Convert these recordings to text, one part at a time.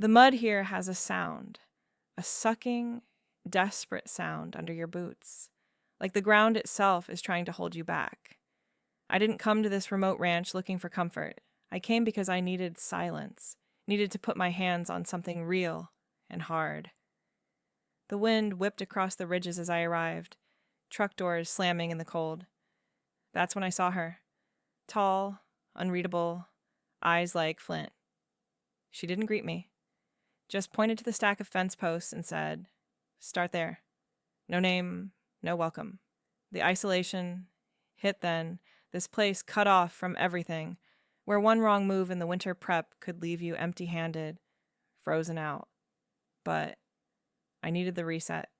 The mud here has a sound, a sucking, desperate sound under your boots, like the ground itself is trying to hold you back. I didn't come to this remote ranch looking for comfort. I came because I needed silence, needed to put my hands on something real and hard. The wind whipped across the ridges as I arrived, truck doors slamming in the cold. That's when I saw her. Tall, unreadable, eyes like flint. She didn't greet me, just pointed to the stack of fence posts and said, "Start there." No name, no welcome. The isolation hit then, this place cut off from everything, where one wrong move in the winter prep could leave you empty-handed, frozen out. But I needed the reset,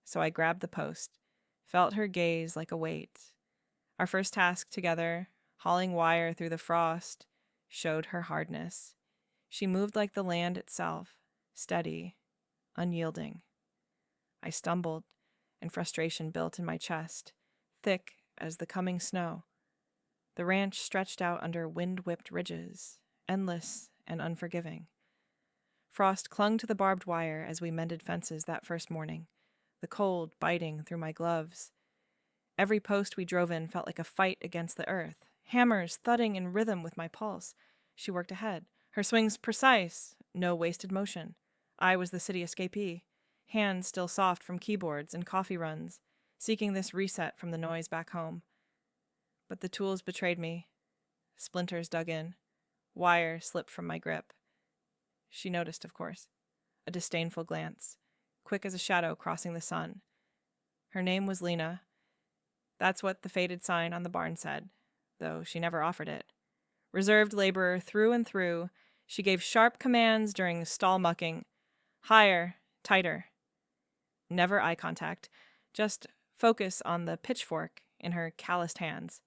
so I grabbed the post, felt her gaze like a weight. Our first task together, hauling wire through the frost, showed her hardness. She moved like the land itself, steady, unyielding. I stumbled, and frustration built in my chest, thick as the coming snow. The ranch stretched out under wind-whipped ridges, endless and unforgiving. Frost clung to the barbed wire as we mended fences that first morning, the cold biting through my gloves. Every post we drove in felt like a fight against the earth, hammers thudding in rhythm with my pulse. She worked ahead, her swings precise, no wasted motion. I was the city escapee, hands still soft from keyboards and coffee runs, seeking this reset from the noise back home. But the tools betrayed me. Splinters dug in. Wire slipped from my grip. She noticed, of course. A disdainful glance, quick as a shadow crossing the sun. Her name was Lena. That's what the faded sign on the barn said, though she never offered it. Reserved laborer through and through, she gave sharp commands during stall mucking. Higher, tighter. Never eye contact, just focus on the pitchfork in her calloused hands.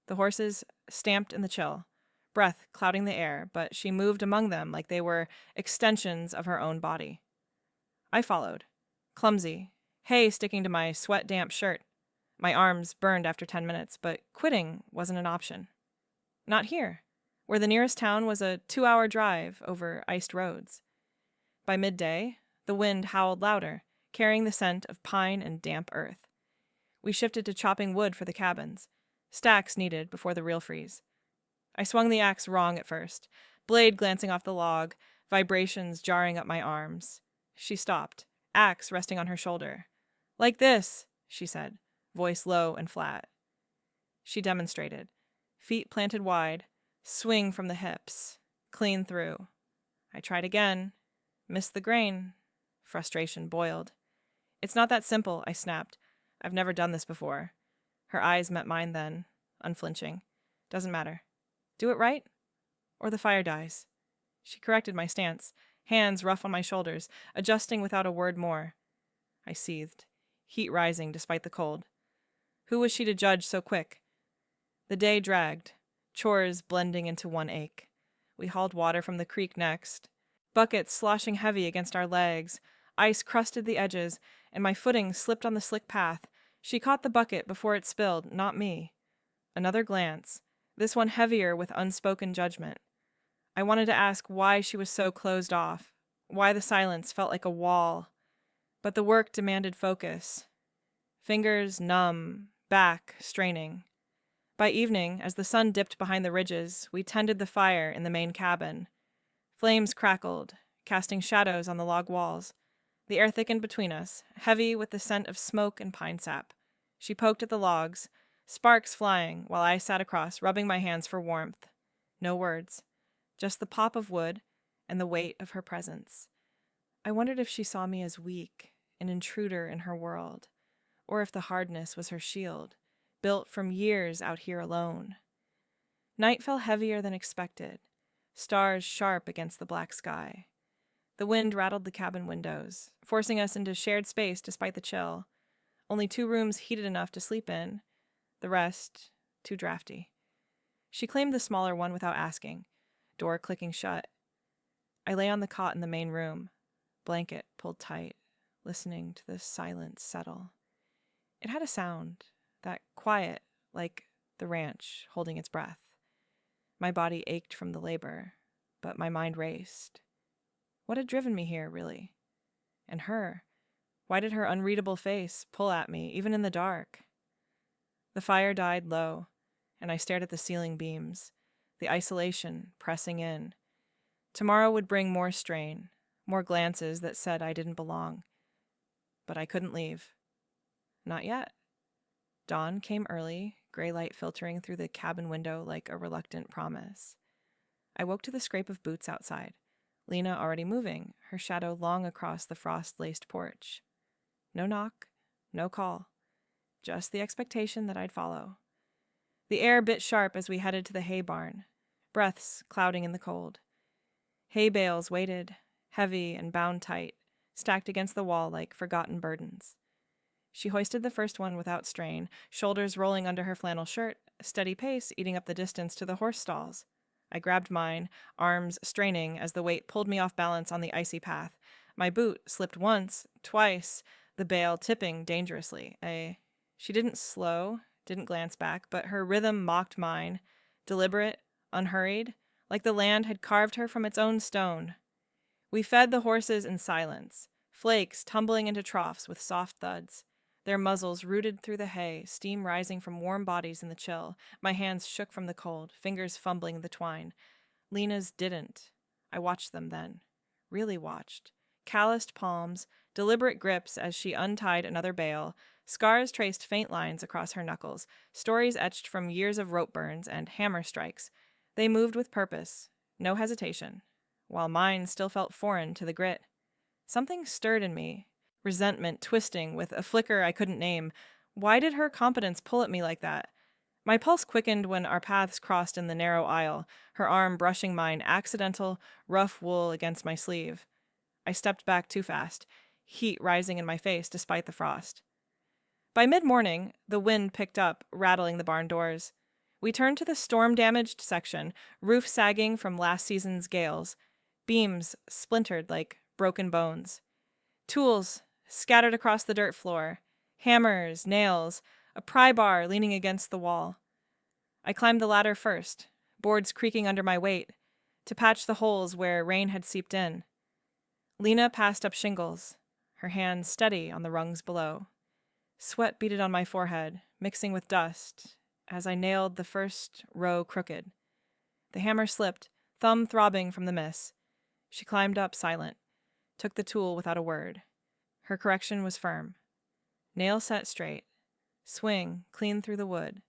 The horses stamped in the chill, breath clouding the air, but she moved among them like they were extensions of her own body. I followed, clumsy, hay sticking to my sweat-damp shirt. My arms burned after 10 minutes, but quitting wasn't an option. Not here, where the nearest town was a 2-hour drive over iced roads. By midday, the wind howled louder, carrying the scent of pine and damp earth. We shifted to chopping wood for the cabins, stacks needed before the real freeze. I swung the axe wrong at first, blade glancing off the log, vibrations jarring up my arms. She stopped, axe resting on her shoulder. "Like this," she said, voice low and flat. She demonstrated, feet planted wide, swing from the hips, clean through. I tried again, missed the grain. Frustration boiled. "It's not that simple," I snapped. "I've never done this before." Her eyes met mine then, unflinching. "Doesn't matter. Do it right, or the fire dies." She corrected my stance, hands rough on my shoulders, adjusting without a word more. I seethed, heat rising despite the cold. Who was she to judge so quick? The day dragged, chores blending into one ache. We hauled water from the creek next, buckets sloshing heavy against our legs. Ice crusted the edges, and my footing slipped on the slick path. She caught the bucket before it spilled, not me. Another glance, this one heavier with unspoken judgment. I wanted to ask why she was so closed off, why the silence felt like a wall. But the work demanded focus. Fingers numb, back straining. By evening, as the sun dipped behind the ridges, we tended the fire in the main cabin. Flames crackled, casting shadows on the log walls. The air thickened between us, heavy with the scent of smoke and pine sap. She poked at the logs, sparks flying, while I sat across, rubbing my hands for warmth. No words, just the pop of wood and the weight of her presence. I wondered if she saw me as weak, an intruder in her world, or if the hardness was her shield, built from years out here alone. Night fell heavier than expected, stars sharp against the black sky. The wind rattled the cabin windows, forcing us into shared space despite the chill. Only 2 rooms heated enough to sleep in, the rest too drafty. She claimed the smaller one without asking, door clicking shut. I lay on the cot in the main room, blanket pulled tight, listening to the silence settle. It had a sound, that quiet, like the ranch holding its breath. My body ached from the labor, but my mind raced. What had driven me here, really? And her? Why did her unreadable face pull at me, even in the dark? The fire died low, and I stared at the ceiling beams, the isolation pressing in. Tomorrow would bring more strain, more glances that said I didn't belong. But I couldn't leave. Not yet. Dawn came early, gray light filtering through the cabin window like a reluctant promise. I woke to the scrape of boots outside, Lena already moving, her shadow long across the frost-laced porch. No knock, no call, just the expectation that I'd follow. The air bit sharp as we headed to the hay barn, breaths clouding in the cold. Hay bales waited, heavy and bound tight, stacked against the wall like forgotten burdens. She hoisted the first one without strain, shoulders rolling under her flannel shirt, a steady pace eating up the distance to the horse stalls. I grabbed mine, arms straining as the weight pulled me off balance on the icy path. My boot slipped once, twice, the bale tipping dangerously. She didn't slow, didn't glance back, but her rhythm mocked mine, deliberate, unhurried, like the land had carved her from its own stone. We fed the horses in silence, flakes tumbling into troughs with soft thuds. Their muzzles rooted through the hay, steam rising from warm bodies in the chill. My hands shook from the cold, fingers fumbling the twine. Lena's didn't. I watched them then. Really watched. Calloused palms, deliberate grips as she untied another bale. Scars traced faint lines across her knuckles, stories etched from years of rope burns and hammer strikes. They moved with purpose, no hesitation, while mine still felt foreign to the grit. Something stirred in me, resentment twisting with a flicker I couldn't name. Why did her competence pull at me like that? My pulse quickened when our paths crossed in the narrow aisle, her arm brushing mine, accidental, rough wool against my sleeve. I stepped back too fast, heat rising in my face despite the frost. By mid-morning, the wind picked up, rattling the barn doors. We turned to the storm-damaged section, roof sagging from last season's gales, beams splintered like broken bones. Tools scattered across the dirt floor, hammers, nails, a pry bar leaning against the wall. I climbed the ladder first, boards creaking under my weight, to patch the holes where rain had seeped in. Lena passed up shingles, her hands steady on the rungs below. Sweat beaded on my forehead, mixing with dust, as I nailed the first row crooked. The hammer slipped, thumb throbbing from the miss. She climbed up silent, took the tool without a word. Her correction was firm. Nail set straight. Swing clean through the wood.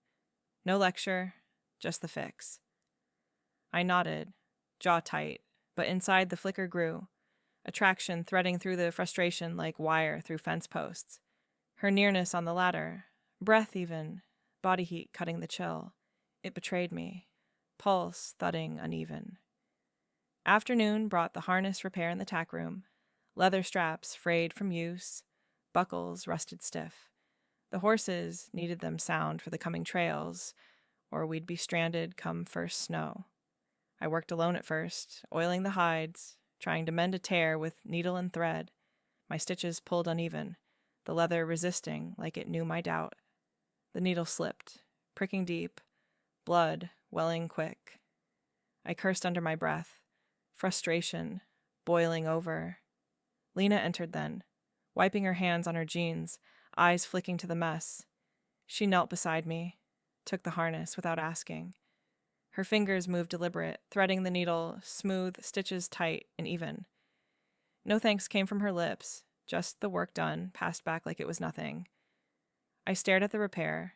No lecture, just the fix. I nodded, jaw tight, but inside the flicker grew, attraction threading through the frustration like wire through fence posts. Her nearness on the ladder, breath even, body heat cutting the chill. It betrayed me, pulse thudding uneven. Afternoon brought the harness repair in the tack room, leather straps frayed from use, buckles rusted stiff. The horses needed them sound for the coming trails, or we'd be stranded come first snow. I worked alone at first, oiling the hides, trying to mend a tear with needle and thread. My stitches pulled uneven, the leather resisting like it knew my doubt. The needle slipped, pricking deep, blood welling quick. I cursed under my breath, frustration boiling over. Lena entered then, wiping her hands on her jeans, eyes flicking to the mess. She knelt beside me, took the harness without asking. Her fingers moved deliberate, threading the needle, smooth, stitches tight and even. No thanks came from her lips, just the work done, passed back like it was nothing. I stared at the repair,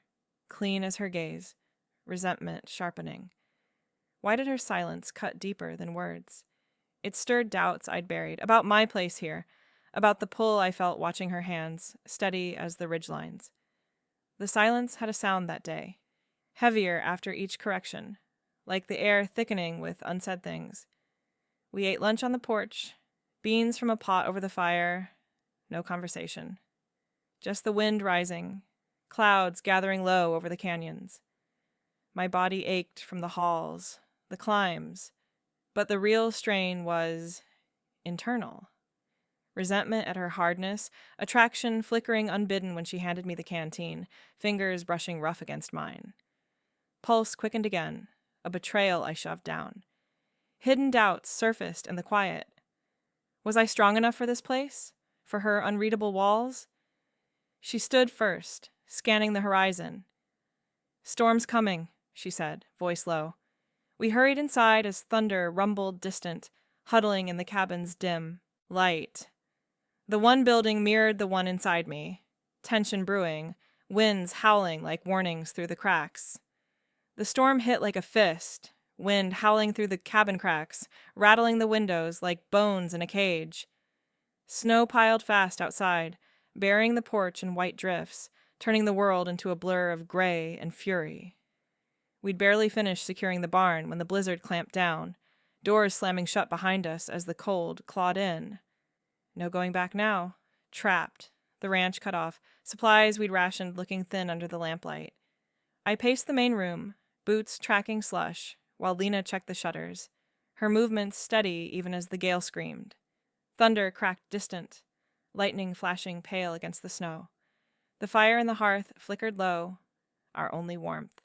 clean as her gaze, resentment sharpening. Why did her silence cut deeper than words? It stirred doubts I'd buried, about my place here, about the pull I felt watching her hands, steady as the ridgelines. The silence had a sound that day, heavier after each correction, like the air thickening with unsaid things. We ate lunch on the porch, beans from a pot over the fire, no conversation. Just the wind rising, clouds gathering low over the canyons. My body ached from the hauls, the climbs, but the real strain was internal. Resentment at her hardness, attraction flickering unbidden when she handed me the canteen, fingers brushing rough against mine. Pulse quickened again, a betrayal I shoved down. Hidden doubts surfaced in the quiet. Was I strong enough for this place? For her unreadable walls? She stood first, scanning the horizon. "Storm's coming," she said, voice low. We hurried inside as thunder rumbled distant, huddling in the cabin's dim light. The one building mirrored the one inside me. Tension brewing, winds howling like warnings through the cracks. The storm hit like a fist, wind howling through the cabin cracks, rattling the windows like bones in a cage. Snow piled fast outside, burying the porch in white drifts, turning the world into a blur of gray and fury. We'd barely finished securing the barn when the blizzard clamped down, doors slamming shut behind us as the cold clawed in. No going back now. Trapped. The ranch cut off, supplies we'd rationed looking thin under the lamplight. I paced the main room, boots tracking slush, while Lena checked the shutters, her movements steady even as the gale screamed. Thunder cracked distant, lightning flashing pale against the snow. The fire in the hearth flickered low, our only warmth,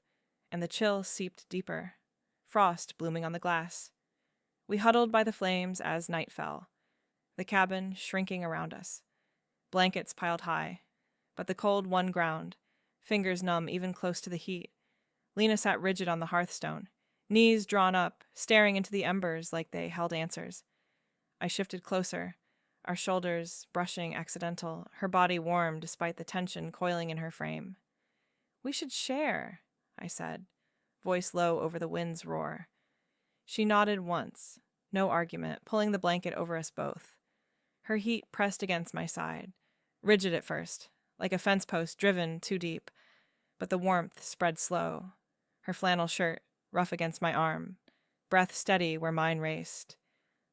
and the chill seeped deeper, frost blooming on the glass. We huddled by the flames as night fell, the cabin shrinking around us. Blankets piled high, but the cold won ground, fingers numb even close to the heat. Lena sat rigid on the hearthstone, knees drawn up, staring into the embers like they held answers. I shifted closer, our shoulders brushing accidental, her body warm despite the tension coiling in her frame. "We should share," I said, voice low over the wind's roar. She nodded once, no argument, pulling the blanket over us both. Her heat pressed against my side, rigid at first, like a fence post driven too deep, but the warmth spread slow. Her flannel shirt, rough against my arm, breath steady where mine raced.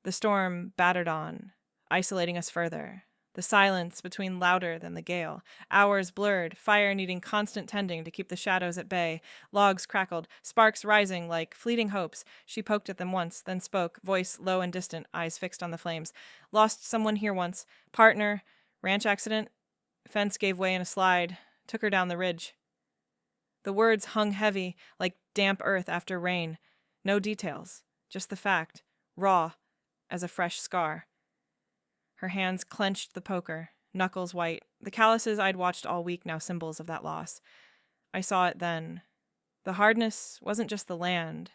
The storm battered on, isolating us further. The silence between louder than the gale. Hours blurred, fire needing constant tending to keep the shadows at bay. Logs crackled, sparks rising like fleeting hopes. She poked at them once, then spoke, voice low and distant, eyes fixed on the flames. "Lost someone here once. Partner. Ranch accident. Fence gave way in a slide. Took her down the ridge." The words hung heavy, like damp earth after rain. No details, just the fact, raw as a fresh scar. Her hands clenched the poker, knuckles white, the calluses I'd watched all week now symbols of that loss. I saw it then. The hardness wasn't just the land.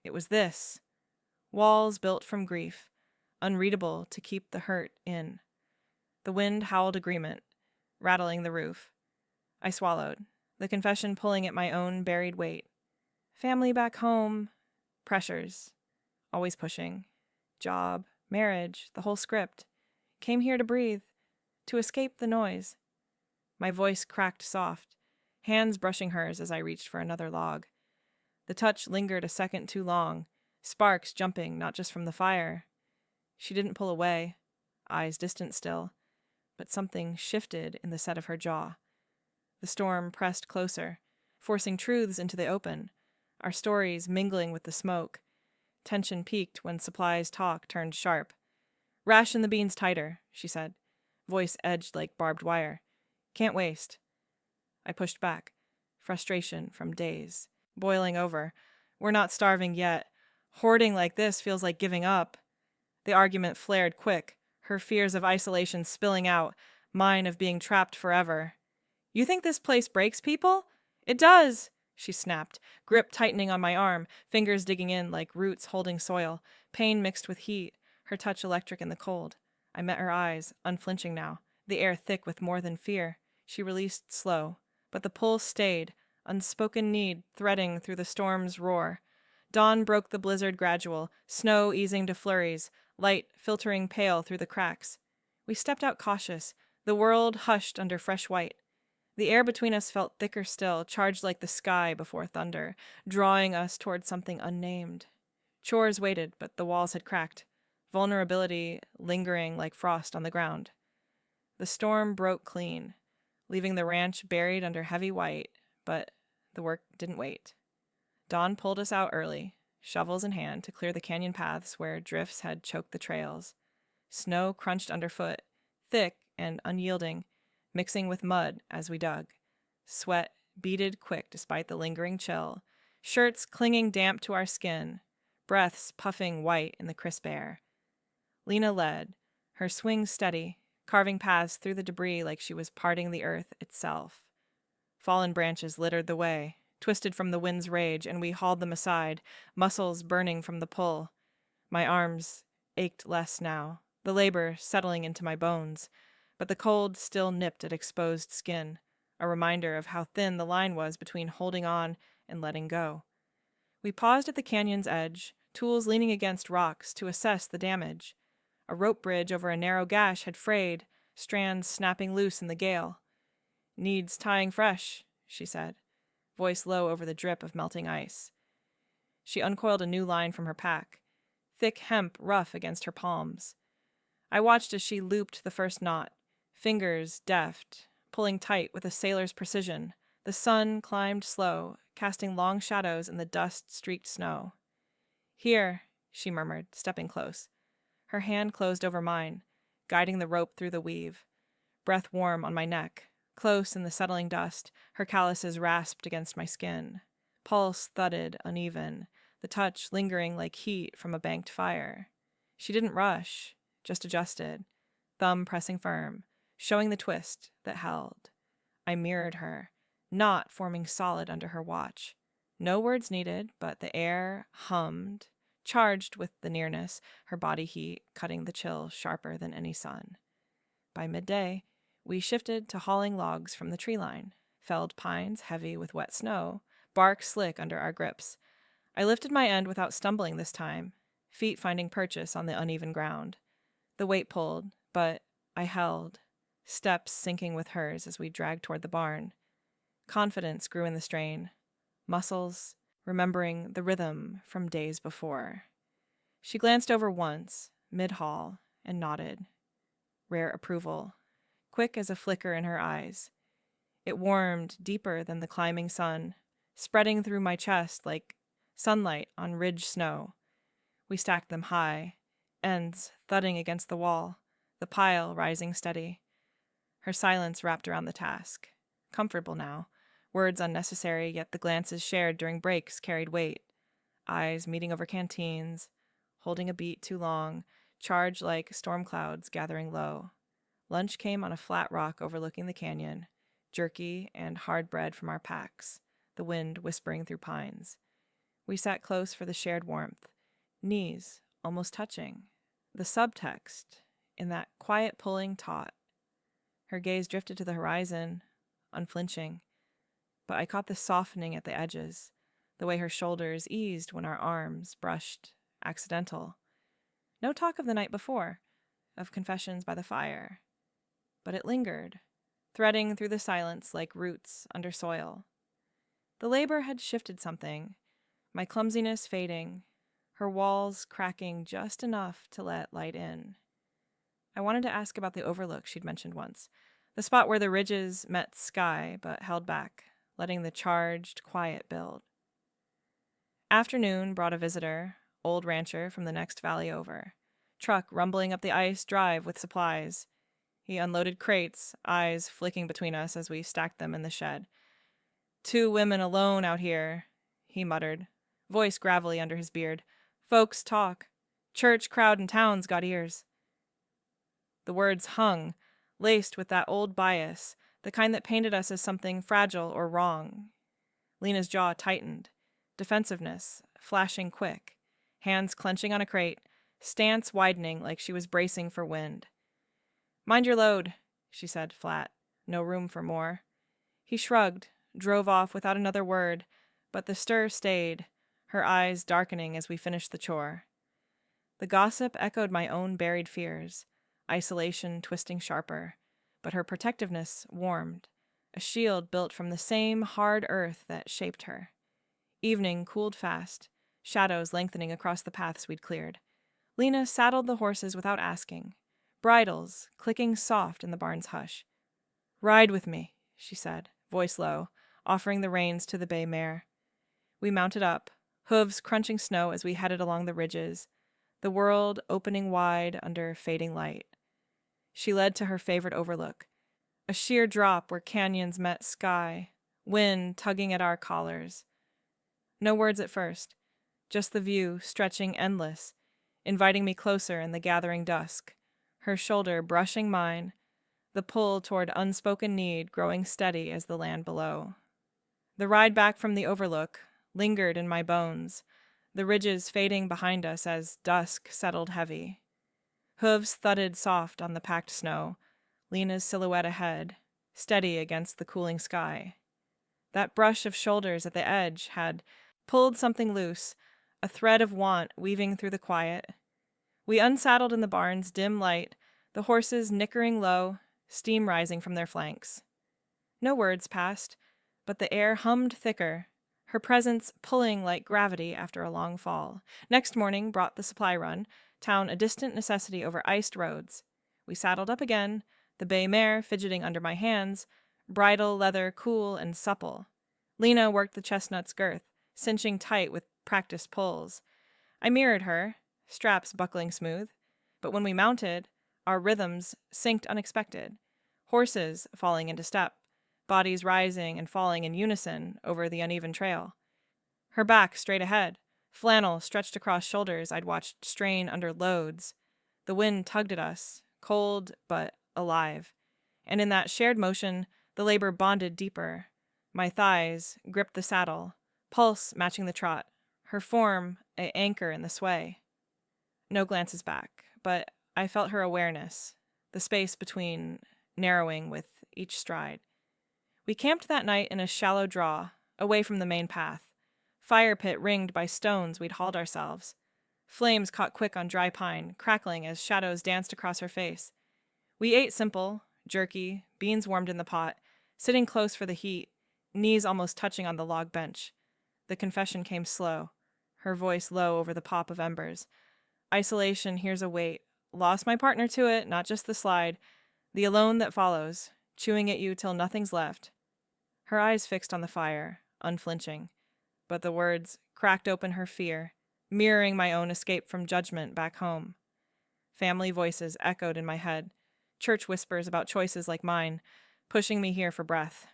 It was this. Walls built from grief, unreadable to keep the hurt in. The wind howled agreement, rattling the roof. I swallowed, the confession pulling at my own buried weight. Family back home, pressures, always pushing. Job, marriage, the whole script. Came here to breathe, to escape the noise. My voice cracked soft, hands brushing hers as I reached for another log. The touch lingered a second too long, sparks jumping not just from the fire. She didn't pull away, eyes distant still, but something shifted in the set of her jaw. The storm pressed closer, forcing truths into the open, our stories mingling with the smoke. Tension peaked when supplies talk turned sharp. "Ration the beans tighter," she said, voice edged like barbed wire. "Can't waste." I pushed back, frustration from days, boiling over. We're not starving yet. Hoarding like this feels like giving up. The argument flared quick, her fears of isolation spilling out, mine of being trapped forever. "You think this place breaks people? It does," she snapped, grip tightening on my arm, fingers digging in like roots holding soil, pain mixed with heat, her touch electric in the cold. I met her eyes, unflinching now, the air thick with more than fear. She released slow, but the pull stayed, unspoken need threading through the storm's roar. Dawn broke the blizzard gradual, snow easing to flurries, light filtering pale through the cracks. We stepped out cautious, the world hushed under fresh white. The air between us felt thicker still, charged like the sky before thunder, drawing us toward something unnamed. Chores waited, but the walls had cracked, vulnerability lingering like frost on the ground. The storm broke clean, leaving the ranch buried under heavy white, but the work didn't wait. Dawn pulled us out early, shovels in hand, to clear the canyon paths where drifts had choked the trails. Snow crunched underfoot, thick and unyielding, mixing with mud as we dug. Sweat beaded quick despite the lingering chill, shirts clinging damp to our skin, breaths puffing white in the crisp air. Lena led, her swing steady, carving paths through the debris like she was parting the earth itself. Fallen branches littered the way, twisted from the wind's rage, and we hauled them aside, muscles burning from the pull. My arms ached less now, the labor settling into my bones, but the cold still nipped at exposed skin, a reminder of how thin the line was between holding on and letting go. We paused at the canyon's edge, tools leaning against rocks to assess the damage. A rope bridge over a narrow gash had frayed, strands snapping loose in the gale. "Needs tying fresh," she said, voice low over the drip of melting ice. She uncoiled a new line from her pack, thick hemp rough against her palms. I watched as she looped the first knot, fingers deft, pulling tight with a sailor's precision. The sun climbed slow, casting long shadows in the dust-streaked snow. "Here," she murmured, stepping close. Her hand closed over mine, guiding the rope through the weave. Breath warm on my neck. Close in the settling dust, her calluses rasped against my skin. Pulse thudded uneven, the touch lingering like heat from a banked fire. She didn't rush, just adjusted, thumb pressing firm, showing the twist that held. I mirrored her, knot forming solid under her watch. No words needed, but the air hummed, charged with the nearness, her body heat cutting the chill sharper than any sun. By midday, we shifted to hauling logs from the tree line, felled pines heavy with wet snow, bark slick under our grips. I lifted my end without stumbling this time, feet finding purchase on the uneven ground. The weight pulled, but I held, steps syncing with hers as we dragged toward the barn. Confidence grew in the strain, muscles remembering the rhythm from days before. She glanced over once, mid-haul, and nodded. Rare approval, quick as a flicker in her eyes. It warmed deeper than the climbing sun, spreading through my chest like sunlight on ridge snow. We stacked them high, ends thudding against the wall, the pile rising steady. Her silence wrapped around the task. Comfortable now, words unnecessary, yet the glances shared during breaks carried weight. Eyes meeting over canteens, holding a beat too long, charged like storm clouds gathering low. Lunch came on a flat rock overlooking the canyon, jerky and hard bread from our packs, the wind whispering through pines. We sat close for the shared warmth, knees almost touching. The subtext in that quiet pulling taut. Her gaze drifted to the horizon, unflinching, but I caught the softening at the edges, the way her shoulders eased when our arms brushed, accidental. No talk of the night before, of confessions by the fire. But it lingered, threading through the silence like roots under soil. The labor had shifted something, my clumsiness fading, her walls cracking just enough to let light in. I wanted to ask about the overlook she'd mentioned once, the spot where the ridges met sky but held back, letting the charged quiet build. Afternoon brought a visitor, old rancher from the next valley over. Truck rumbling up the ice drive with supplies. He unloaded crates, eyes flicking between us as we stacked them in the shed. "2 women alone out here," he muttered, voice gravelly under his beard. "Folks talk. Church crowd in town's got ears." The words hung, laced with that old bias, the kind that painted us as something fragile or wrong. Lena's jaw tightened, defensiveness flashing quick, hands clenching on a crate, stance widening like she was bracing for wind. "Mind your load," she said flat. No room for more. He shrugged, drove off without another word, but the stir stayed, her eyes darkening as we finished the chore. The gossip echoed my own buried fears, isolation twisting sharper, but her protectiveness warmed, a shield built from the same hard earth that shaped her. Evening cooled fast, shadows lengthening across the paths we'd cleared. Lena saddled the horses without asking, bridles clicking soft in the barn's hush. "Ride with me," she said, voice low, offering the reins to the bay mare. We mounted up, hooves crunching snow as we headed along the ridges, the world opening wide under fading light. She led to her favorite overlook, a sheer drop where canyons met sky, wind tugging at our collars. No words at first, just the view stretching endless, inviting me closer in the gathering dusk, her shoulder brushing mine, the pull toward unspoken need growing steady as the land below. The ride back from the overlook lingered in my bones, the ridges fading behind us as dusk settled heavy. Hooves thudded soft on the packed snow, Lena's silhouette ahead, steady against the cooling sky. That brush of shoulders at the edge had pulled something loose, a thread of want weaving through the quiet. We unsaddled in the barn's dim light, the horses nickering low, steam rising from their flanks. No words passed, but the air hummed thicker, her presence pulling like gravity after a long fall. Next morning brought the supply run, town a distant necessity over iced roads. We saddled up again, the bay mare fidgeting under my hands, bridle leather cool and supple. Lena worked the chestnut's girth, cinching tight with practiced pulls. I mirrored her, straps buckling smooth, but when we mounted, our rhythms synced unexpected, horses falling into step, bodies rising and falling in unison over the uneven trail. Her back straight ahead, flannel stretched across shoulders I'd watched strain under loads. The wind tugged at us, cold but alive, and in that shared motion, the labor bonded deeper. My thighs gripped the saddle, pulse matching the trot, her form an anchor in the sway. No glances back, but I felt her awareness, the space between narrowing with each stride. We camped that night in a shallow draw, away from the main path, fire pit ringed by stones we'd hauled ourselves. Flames caught quick on dry pine, crackling as shadows danced across her face. We ate simple, jerky, beans warmed in the pot, sitting close for the heat, knees almost touching on the log bench. The confession came slow, her voice low over the pop of embers. Isolation here's a weight. Lost my partner to it, not just the slide. The alone that follows, chewing at you till nothing's left. Her eyes fixed on the fire, unflinching. But the words cracked open her fear, mirroring my own escape from judgment back home. Family voices echoed in my head, church whispers about choices like mine, pushing me here for breath.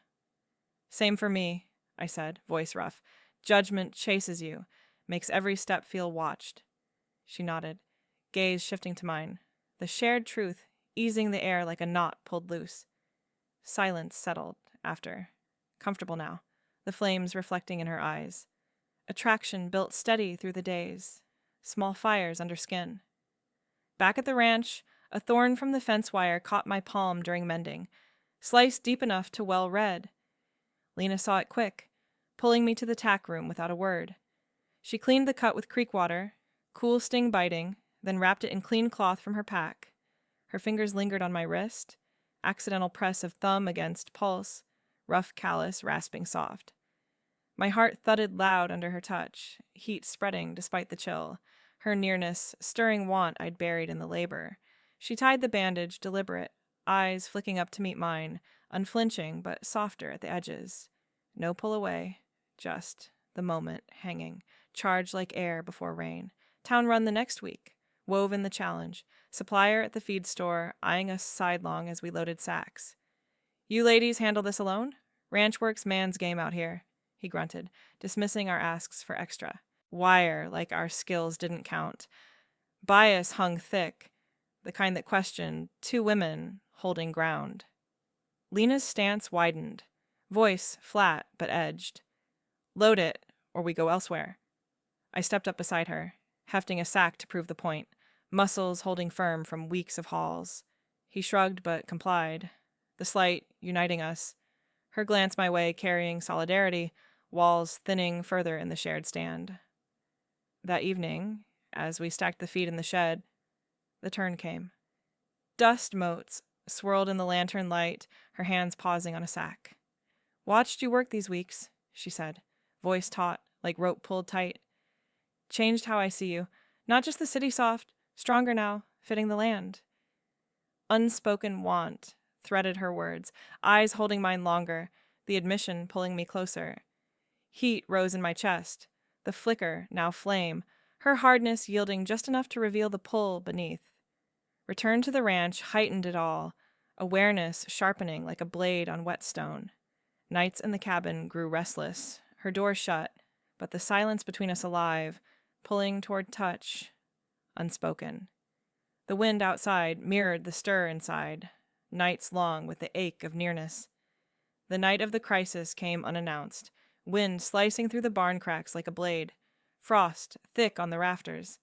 Same for me, I said, voice rough. Judgment chases you, makes every step feel watched. She nodded, gaze shifting to mine, the shared truth easing the air like a knot pulled loose. Silence settled after, comfortable now, the flames reflecting in her eyes. Attraction built steady through the days, small fires under skin. Back at the ranch, a thorn from the fence wire caught my palm during mending, sliced deep enough to well red. Lena saw it quick, pulling me to the tack room without a word. She cleaned the cut with creek water, cool sting biting, then wrapped it in clean cloth from her pack. Her fingers lingered on my wrist, accidental press of thumb against pulse, rough callus rasping soft. My heart thudded loud under her touch, heat spreading despite the chill, her nearness stirring want I'd buried in the labor. She tied the bandage, deliberate, eyes flicking up to meet mine, unflinching but softer at the edges. No pull away, just the moment hanging, charged like air before rain. Town run the next week, wove in the challenge, supplier at the feed store eyeing us sidelong as we loaded sacks. You ladies handle this alone? Ranch work's man's game out here, he grunted, dismissing our asks for extra. Wire, like our skills didn't count. Bias hung thick, the kind that questioned, two women holding ground. Lena's stance widened, voice flat but edged. Load it, or we go elsewhere. I stepped up beside her, hefting a sack to prove the point, muscles holding firm from weeks of hauls. He shrugged but complied, the slight uniting us, her glance my way carrying solidarity, walls thinning further in the shared stand. That evening, as we stacked the feed in the shed, the turn came. Dust motes swirled in the lantern light, her hands pausing on a sack. Watched you work these weeks, she said, voice taut, like rope pulled tight. Changed how I see you. Not just the city soft, stronger now, fitting the land. Unspoken want threaded her words, eyes holding mine longer, the admission pulling me closer. Heat rose in my chest, the flicker, now flame, her hardness yielding just enough to reveal the pull beneath. Return to the ranch heightened it all, awareness sharpening like a blade on whetstone. Nights in the cabin grew restless, her door shut, but the silence between us alive, pulling toward touch, unspoken. The wind outside mirrored the stir inside, nights long with the ache of nearness. The night of the crisis came unannounced, wind slicing through the barn cracks like a blade, frost thick on the rafters.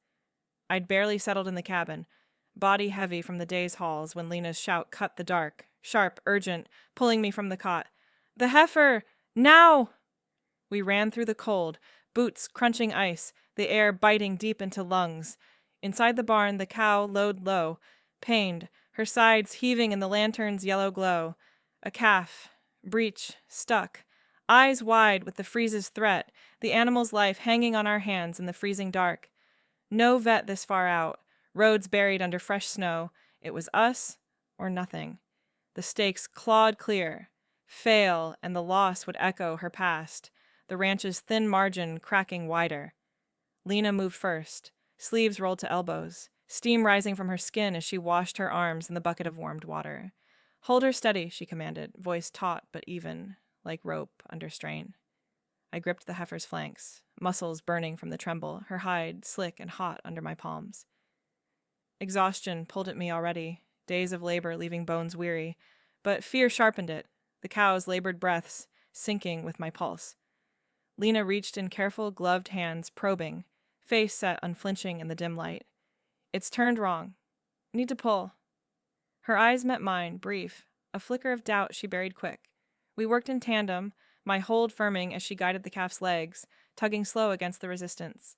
I'd barely settled in the cabin, body heavy from the day's hauls when Lena's shout cut the dark, sharp, urgent, pulling me from the cot. "The heifer! Now!" We ran through the cold, boots crunching ice, the air biting deep into lungs. Inside the barn, the cow lowed low, pained, her sides heaving in the lantern's yellow glow. A calf, breech, stuck, eyes wide with the freeze's threat, the animal's life hanging on our hands in the freezing dark. No vet this far out, roads buried under fresh snow. It was us or nothing. The stakes clawed clear. Fail, and the loss would echo her past, the ranch's thin margin cracking wider. Lena moved first, sleeves rolled to elbows, steam rising from her skin as she washed her arms in the bucket of warmed water. "Hold her steady," she commanded, voice taut but even, like rope under strain. I gripped the heifer's flanks, muscles burning from the tremble, her hide slick and hot under my palms. Exhaustion pulled at me already, days of labor leaving bones weary, but fear sharpened it, the cow's labored breaths syncing with my pulse. Lena reached in careful, gloved hands, probing, face set unflinching in the dim light. "It's turned wrong. Need to pull." Her eyes met mine, brief, a flicker of doubt she buried quick. We worked in tandem, my hold firming as she guided the calf's legs, tugging slow against the resistance.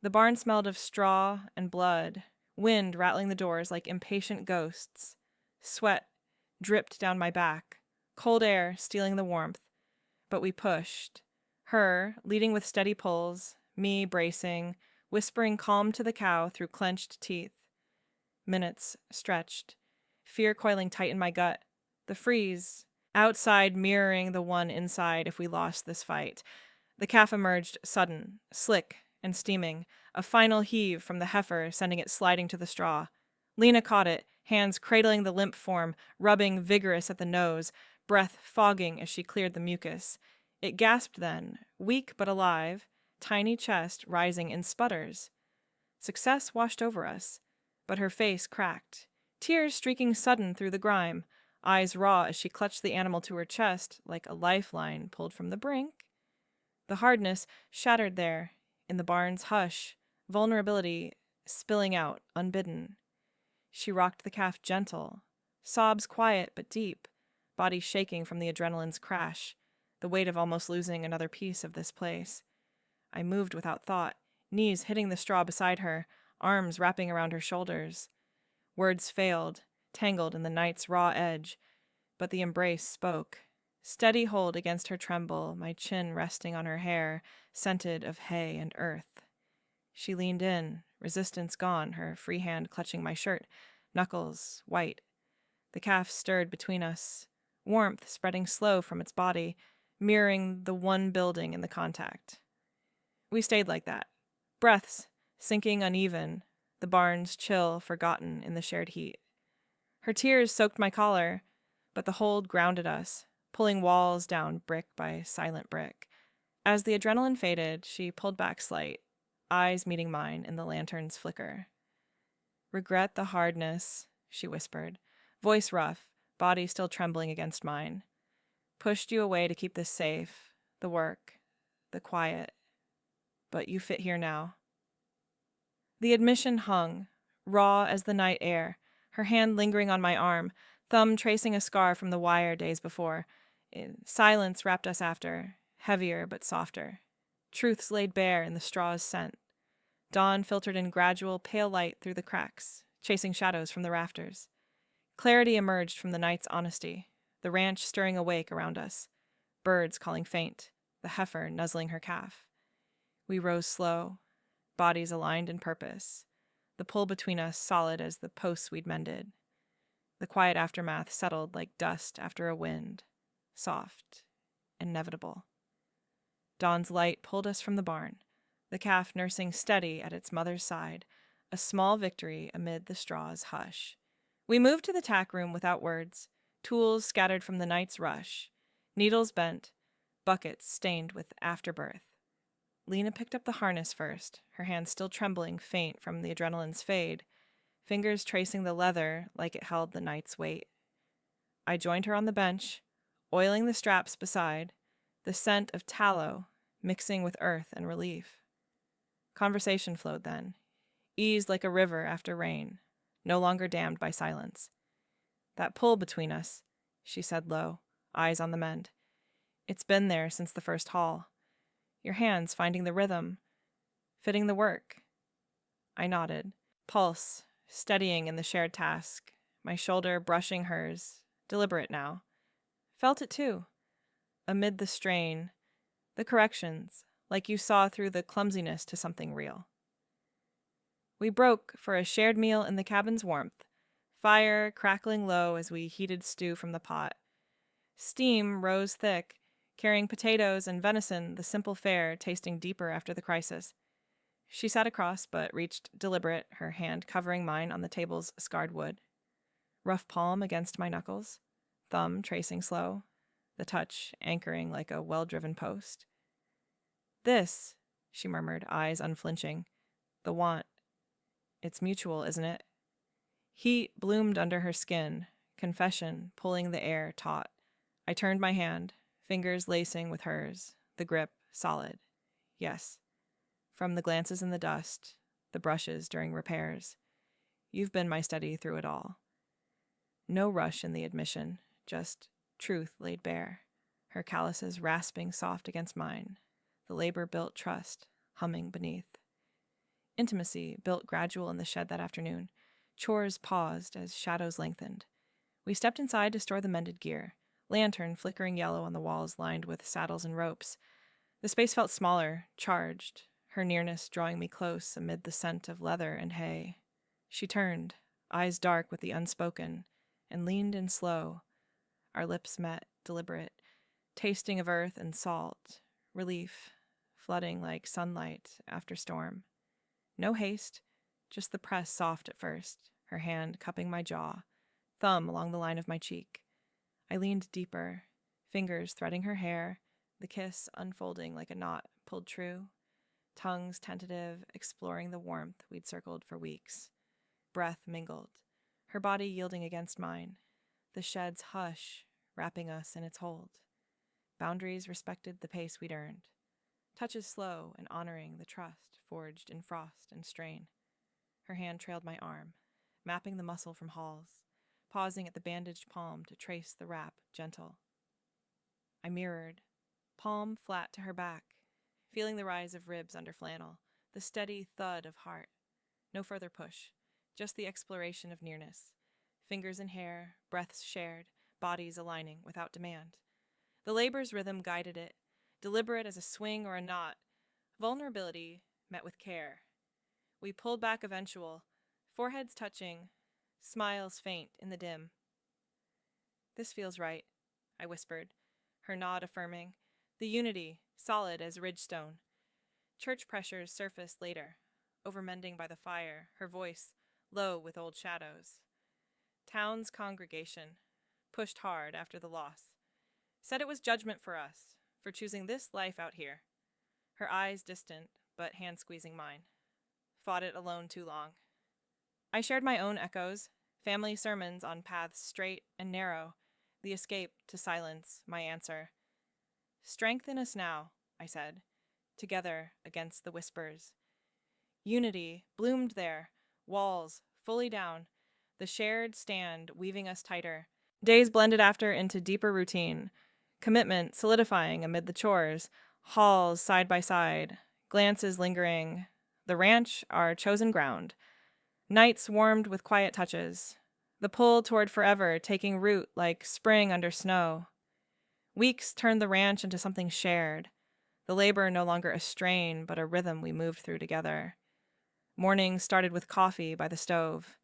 The barn smelled of straw and blood, wind rattling the doors like impatient ghosts. Sweat dripped down my back, cold air stealing the warmth. But we pushed. Her, leading with steady pulls, me bracing, whispering calm to the cow through clenched teeth. Minutes stretched, fear coiling tight in my gut. The freeze, outside mirroring the one inside if we lost this fight. The calf emerged sudden, slick and steaming, a final heave from the heifer sending it sliding to the straw. Lena caught it, hands cradling the limp form, rubbing vigorous at the nose, breath fogging as she cleared the mucus. It gasped then, weak but alive, tiny chest rising in sputters. Success washed over us, but her face cracked, tears streaking sudden through the grime, eyes raw as she clutched the animal to her chest like a lifeline pulled from the brink. The hardness shattered there, in the barn's hush, vulnerability spilling out unbidden. She rocked the calf gentle, sobs quiet but deep, body shaking from the adrenaline's crash, the weight of almost losing another piece of this place. I moved without thought, knees hitting the straw beside her, arms wrapping around her shoulders. Words failed, tangled in the night's raw edge, but the embrace spoke. Steady hold against her tremble, my chin resting on her hair, scented of hay and earth. She leaned in, resistance gone, her free hand clutching my shirt, knuckles white. The calf stirred between us, warmth spreading slow from its body, mirroring the one building in the contact. We stayed like that, breaths sinking uneven, the barn's chill forgotten in the shared heat. Her tears soaked my collar, but the hold grounded us, pulling walls down brick by silent brick. As the adrenaline faded, she pulled back slight, eyes meeting mine in the lantern's flicker. "Regret the hardness," she whispered, voice rough, body still trembling against mine. "Pushed you away to keep this safe, the work, the quiet. But you fit here now." The admission hung, raw as the night air, her hand lingering on my arm, thumb tracing a scar from the wire days before. Silence wrapped us after, heavier but softer. Truths laid bare in the straw's scent. Dawn filtered in gradual, pale light through the cracks, chasing shadows from the rafters. Clarity emerged from the night's honesty, the ranch stirring awake around us, birds calling faint, the heifer nuzzling her calf. We rose slow, bodies aligned in purpose, the pull between us solid as the posts we'd mended. The quiet aftermath settled like dust after a wind, soft, inevitable. Dawn's light pulled us from the barn, the calf nursing steady at its mother's side, a small victory amid the straw's hush. We moved to the tack room without words, tools scattered from the night's rush, needles bent, buckets stained with afterbirth. Lena picked up the harness first, her hand still trembling faint from the adrenaline's fade, fingers tracing the leather like it held the night's weight. I joined her on the bench, oiling the straps beside, the scent of tallow mixing with earth and relief. Conversation flowed then, eased like a river after rain, no longer dammed by silence. That pull between us, she said low, eyes on the mend. It's been there since the first haul. Your hands finding the rhythm, fitting the work. I nodded, pulse steadying in the shared task, my shoulder brushing hers, deliberate now. Felt it too, amid the strain, the corrections, like you saw through the clumsiness to something real. We broke for a shared meal in the cabin's warmth, fire crackling low as we heated stew from the pot. Steam rose thick, carrying potatoes and venison, the simple fare tasting deeper after the crisis. She sat across, but reached deliberate, her hand covering mine on the table's scarred wood. Rough palm against my knuckles, thumb tracing slow, the touch anchoring like a well-driven post. This, she murmured, eyes unflinching, the want. It's mutual, isn't it? Heat bloomed under her skin, confession pulling the air taut. I turned my hand, fingers lacing with hers, the grip solid. Yes. From the glances in the dust, the brushes during repairs. You've been my steady through it all. No rush in the admission, just truth laid bare, her calluses rasping soft against mine, the labor-built trust humming beneath. Intimacy built gradual in the shed that afternoon. Chores paused as shadows lengthened. We stepped inside to store the mended gear, lantern flickering yellow on the walls lined with saddles and ropes. The space felt smaller, charged, her nearness drawing me close amid the scent of leather and hay. She turned, eyes dark with the unspoken, and leaned in slow. Our lips met, deliberate, tasting of earth and salt, relief, flooding like sunlight after storm. No haste, just the press soft at first, her hand cupping my jaw, thumb along the line of my cheek. I leaned deeper, fingers threading her hair, the kiss unfolding like a knot pulled true, tongues tentative, exploring the warmth we'd circled for weeks. Breath mingled, her body yielding against mine, the shed's hush wrapping us in its hold. Boundaries respected the pace we'd earned. Touches slow and honoring the trust forged in frost and strain. Her hand trailed my arm, mapping the muscle from Hall's, pausing at the bandaged palm to trace the wrap, gentle. I mirrored, palm flat to her back, feeling the rise of ribs under flannel, the steady thud of heart. No further push, just the exploration of nearness. Fingers in hair, breaths shared, bodies aligning without demand. The labor's rhythm guided it, deliberate as a swing or a knot, vulnerability met with care. We pulled back eventual, foreheads touching, smiles faint in the dim. This feels right, I whispered, her nod affirming, the unity, solid as ridgestone. Church pressures surfaced later, overmending by the fire, her voice low with old shadows. Town's congregation, pushed hard after the loss, said it was judgment for us, for choosing this life out here. Her eyes distant, but hand squeezing mine. Fought it alone too long. I shared my own echoes, family sermons on paths straight and narrow, the escape to silence, my answer. Strengthen us now, I said, together against the whispers. Unity bloomed there, walls fully down, the shared stand weaving us tighter. Days blended after into deeper routine, commitment solidifying amid the chores, halls side by side, glances lingering, the ranch our chosen ground. Nights warmed with quiet touches, the pull toward forever taking root like spring under snow. Weeks turned the ranch into something shared, the labor no longer a strain but a rhythm we moved through together. Mornings started with coffee by the stove,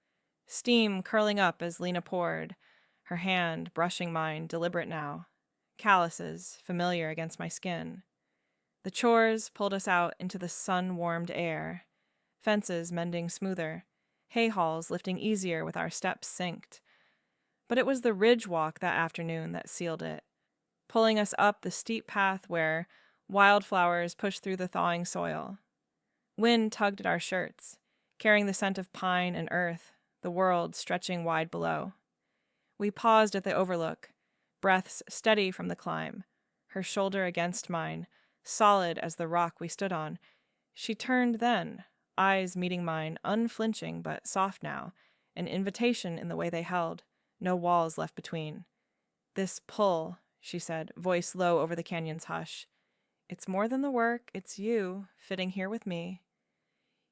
steam curling up as Lena poured, her hand brushing mine, deliberate now, calluses familiar against my skin. The chores pulled us out into the sun-warmed air, fences mending smoother, hay hauls lifting easier with our steps synced. But it was the ridge walk that afternoon that sealed it, pulling us up the steep path where wildflowers pushed through the thawing soil. Wind tugged at our shirts, carrying the scent of pine and earth, the world stretching wide below. We paused at the overlook, breaths steady from the climb, her shoulder against mine, solid as the rock we stood on. She turned then, eyes meeting mine, unflinching but soft now, an invitation in the way they held, no walls left between. "This pull," she said, voice low over the canyon's hush. "It's more than the work, it's you, fitting here with me."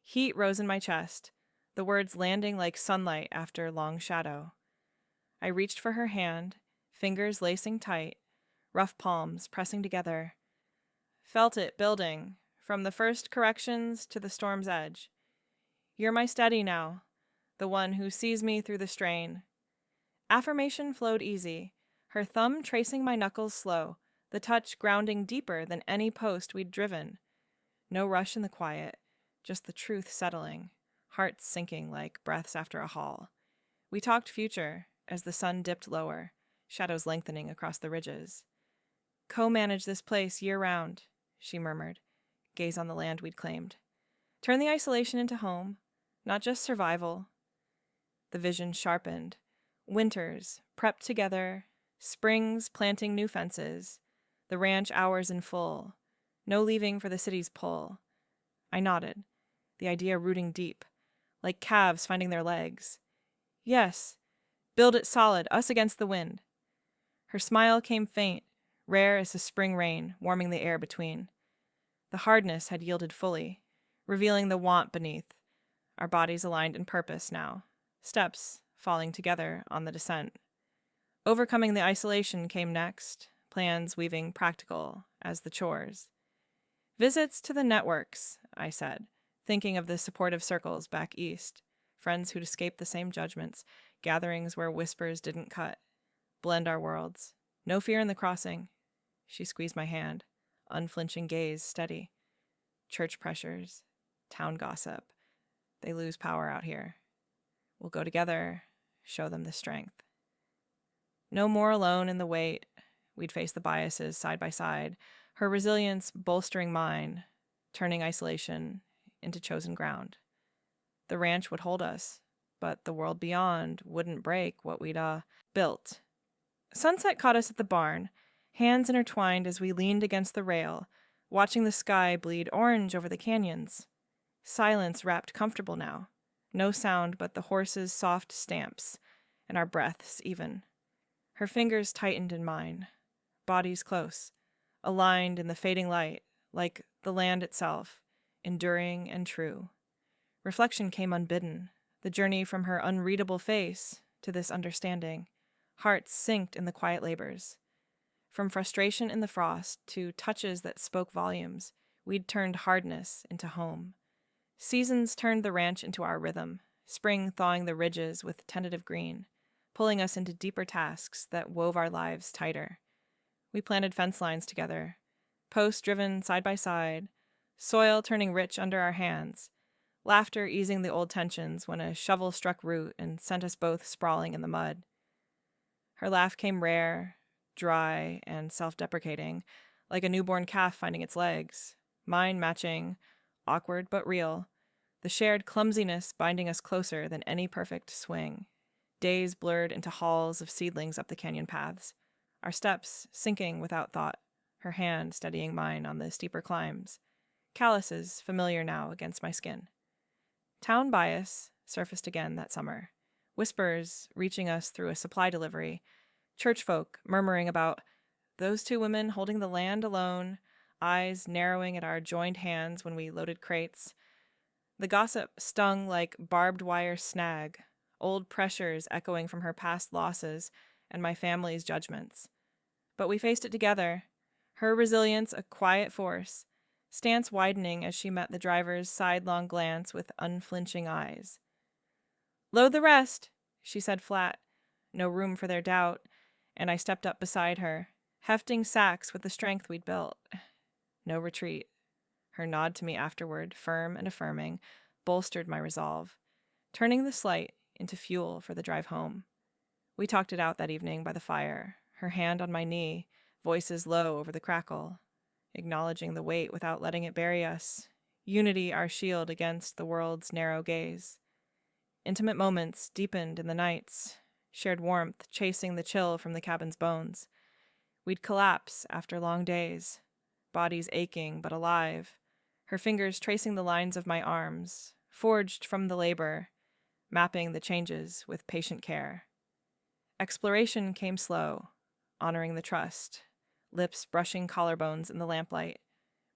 Heat rose in my chest, the words landing like sunlight after long shadow. I reached for her hand, fingers lacing tight, rough palms pressing together. Felt it building, from the first corrections to the storm's edge. "You're my steady now, the one who sees me through the strain." Affirmation flowed easy, her thumb tracing my knuckles slow, the touch grounding deeper than any post we'd driven. No rush in the quiet, just the truth settling, hearts sinking like breaths after a haul. We talked future as the sun dipped lower, shadows lengthening across the ridges. "Co-manage this place year-round," she murmured, gaze on the land we'd claimed. "Turn the isolation into home, not just survival." The vision sharpened. Winters, prepped together, springs planting new fences, the ranch hours in full, no leaving for the city's pull. I nodded, the idea rooting deep, like calves finding their legs. "Yes, build it solid, us against the wind." Her smile came faint, rare as a spring rain, warming the air between. The hardness had yielded fully, revealing the want beneath, our bodies aligned in purpose now, steps falling together on the descent. Overcoming the isolation came next, plans weaving practical as the chores. "Visits to the networks," I said, thinking of the supportive circles back east, friends who'd escaped the same judgments, gatherings where whispers didn't cut, blend our worlds. No fear in the crossing. She squeezed my hand, unflinching gaze steady. "Church pressures, town gossip. They lose power out here. We'll go together, show them the strength." No more alone in the wait. We'd face the biases side by side, her resilience bolstering mine, turning isolation into chosen ground. The ranch would hold us, but the world beyond wouldn't break what we'd built. Sunset caught us at the barn, hands intertwined as we leaned against the rail, watching the sky bleed orange over the canyons. Silence wrapped comfortable now, no sound but the horses' soft stamps, and our breaths even. Her fingers tightened in mine, bodies close, aligned in the fading light, like the land itself, enduring and true. Reflection came unbidden, the journey from her unreadable face to this understanding, hearts synced in the quiet labors. From frustration in the frost to touches that spoke volumes, we'd turned hardness into home. Seasons turned the ranch into our rhythm, spring thawing the ridges with tentative green, pulling us into deeper tasks that wove our lives tighter. We planted fence lines together, posts driven side by side, soil turning rich under our hands, laughter easing the old tensions when a shovel struck root and sent us both sprawling in the mud. Her laugh came rare, dry, and self-deprecating, like a newborn calf finding its legs, mine matching, awkward but real, the shared clumsiness binding us closer than any perfect swing. Days blurred into halls of seedlings up the canyon paths, our steps sinking without thought, her hand steadying mine on the steeper climbs, calluses familiar now against my skin. Town bias surfaced again that summer, whispers reaching us through a supply delivery, church folk murmuring about those two women holding the land alone, eyes narrowing at our joined hands when we loaded crates. The gossip stung like barbed wire snag, old pressures echoing from her past losses and my family's judgments. But we faced it together, her resilience a quiet force, stance widening as she met the driver's sidelong glance with unflinching eyes. "Load the rest," she said flat, no room for their doubt, and I stepped up beside her, hefting sacks with the strength we'd built. No retreat. Her nod to me afterward, firm and affirming, bolstered my resolve, turning the slight into fuel for the drive home. We talked it out that evening by the fire, her hand on my knee, voices low over the crackle, acknowledging the weight without letting it bury us, unity our shield against the world's narrow gaze. Intimate moments deepened in the nights, shared warmth chasing the chill from the cabin's bones. We'd collapse after long days, bodies aching but alive, her fingers tracing the lines of my arms, forged from the labor, mapping the changes with patient care. Exploration came slow, honoring the trust, lips brushing collarbones in the lamplight,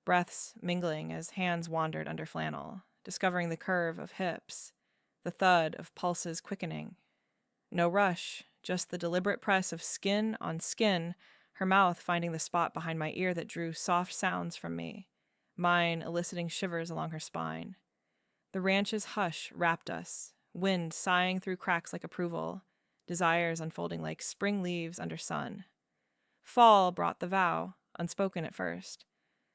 breaths mingling as hands wandered under flannel, discovering the curve of hips, the thud of pulses quickening. No rush, just the deliberate press of skin on skin, her mouth finding the spot behind my ear that drew soft sounds from me, mine eliciting shivers along her spine. The ranch's hush wrapped us, wind sighing through cracks like approval, desires unfolding like spring leaves under sun. Fall brought the vow, unspoken at first,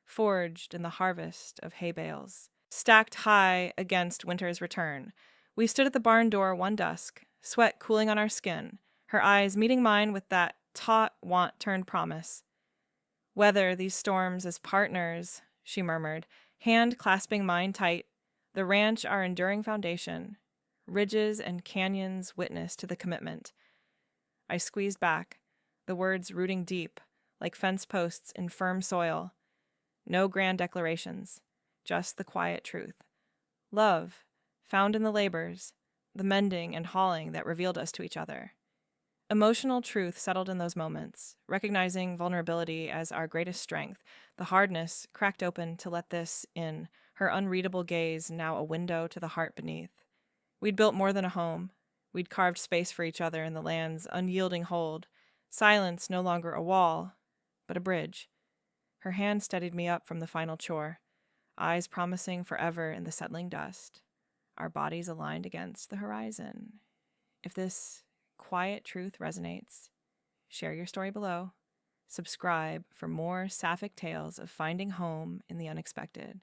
forged in the harvest of hay bales, stacked high against winter's return. We stood at the barn door one dusk, sweat cooling on our skin, her eyes meeting mine with that taut want turned promise. Weather these storms as partners, she murmured, hand clasping mine tight. The ranch our enduring foundation, ridges and canyons witness to the commitment. I squeezed back, the words rooting deep, like fence posts in firm soil. No grand declarations, just the quiet truth. Love, found in the labors, the mending and hauling that revealed us to each other. Emotional truth settled in those moments, recognizing vulnerability as our greatest strength, the hardness cracked open to let this in, her unreadable gaze now a window to the heart beneath. We'd built more than a home. We'd carved space for each other in the land's unyielding hold, silence no longer a wall, but a bridge. Her hand steadied me up from the final chore, eyes promising forever in the settling dust, our bodies aligned against the horizon. If this quiet truth resonates, share your story below. Subscribe for more Sapphic tales of finding home in the unexpected.